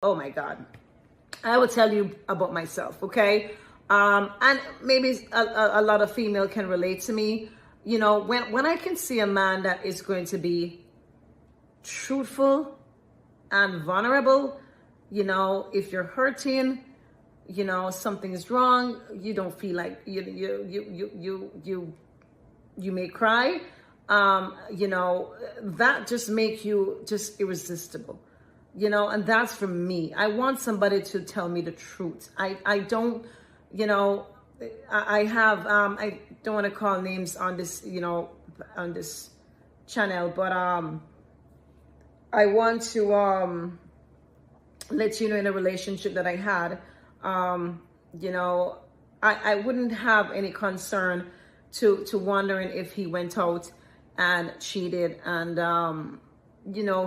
Oh my God. I will tell you about myself, okay? And maybe a lot of female can relate to me. When I can see a man that is going to be truthful and vulnerable, if you're hurting, something is wrong, you don't feel like you may cry, that just make you just irresistible. And that's for me. I want somebody to tell me the truth. I don't, I have, I don't want to call names on this, on this channel, but I want to let you know, in a relationship that I had, I wouldn't have any concern to wondering if he went out and cheated, and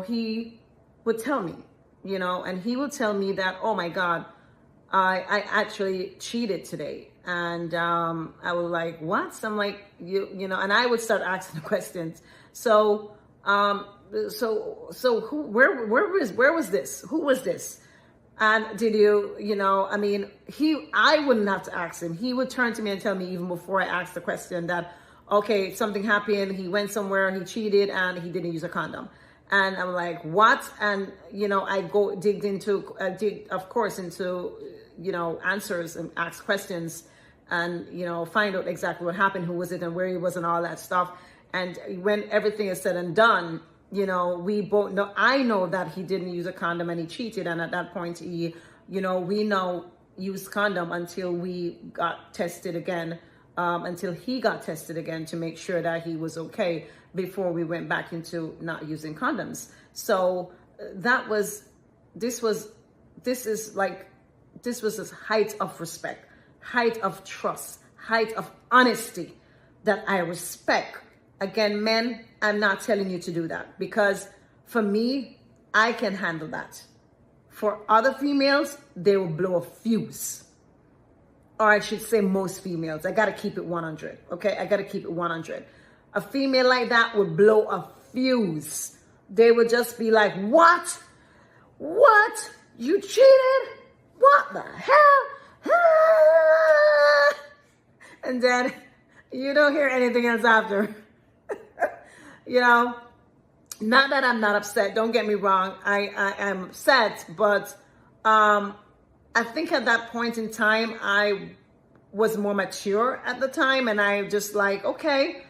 he would tell me, and he would tell me that, oh my God, I actually cheated today. And I was like, what? I'm like, and I would start asking the questions. So where was this? Who was this? And did you, I wouldn't have to ask him. He would turn to me and tell me, even before I asked the question, that, okay, something happened. He went somewhere, he cheated, and he didn't use a condom. And I'm like, what? And, I dig, of course, into, answers and ask questions and, find out exactly what happened, who was it, and where he was, and all that stuff. And when everything is said and done, we both know, I know that he didn't use a condom and he cheated. And at that point, we now used condom until we got tested again, until he got tested again to make sure that he was okay before we went back into not using condoms. So this was this height of respect, height of trust, height of honesty that I respect. Again, men, I'm not telling you to do that, because for me, I can handle that. For other females, they will blow a fuse. Or I should say most females. I got to keep it 100. Okay, I got to keep it 100. A female like that would blow a fuse. They would just be like, what? What? You cheated? What the hell? And then you don't hear anything else after. Not that I'm not upset. Don't get me wrong. I am upset, but I think at that point in time, I was more mature at the time, and I just like, okay,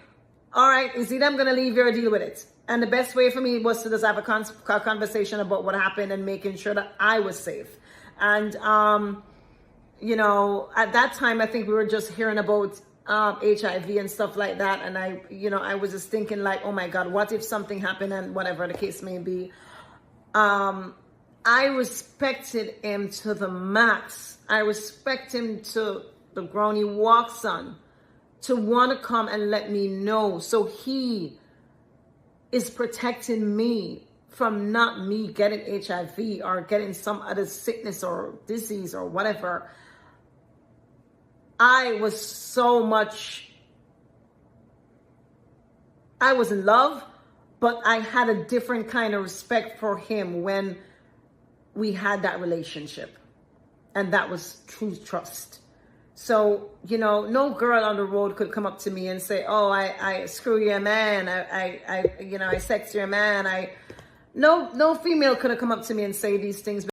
all right, is either I'm going to leave you or deal with it. And the best way for me was to just have a conversation about what happened and making sure that I was safe. And, at that time, I think we were just hearing about HIV and stuff like that. And I was just thinking like, oh my God, what if something happened, and whatever the case may be. I respected him to the max. I respect him to the ground he walks on, to want to come and let me know. So he is protecting me from not me getting HIV or getting some other sickness or disease or whatever. I was in love, but I had a different kind of respect for him when we had that relationship. And that was true trust. So, no girl on the road could come up to me and say, oh, I screw your man. I sex your man. No female could have come up to me and say these things.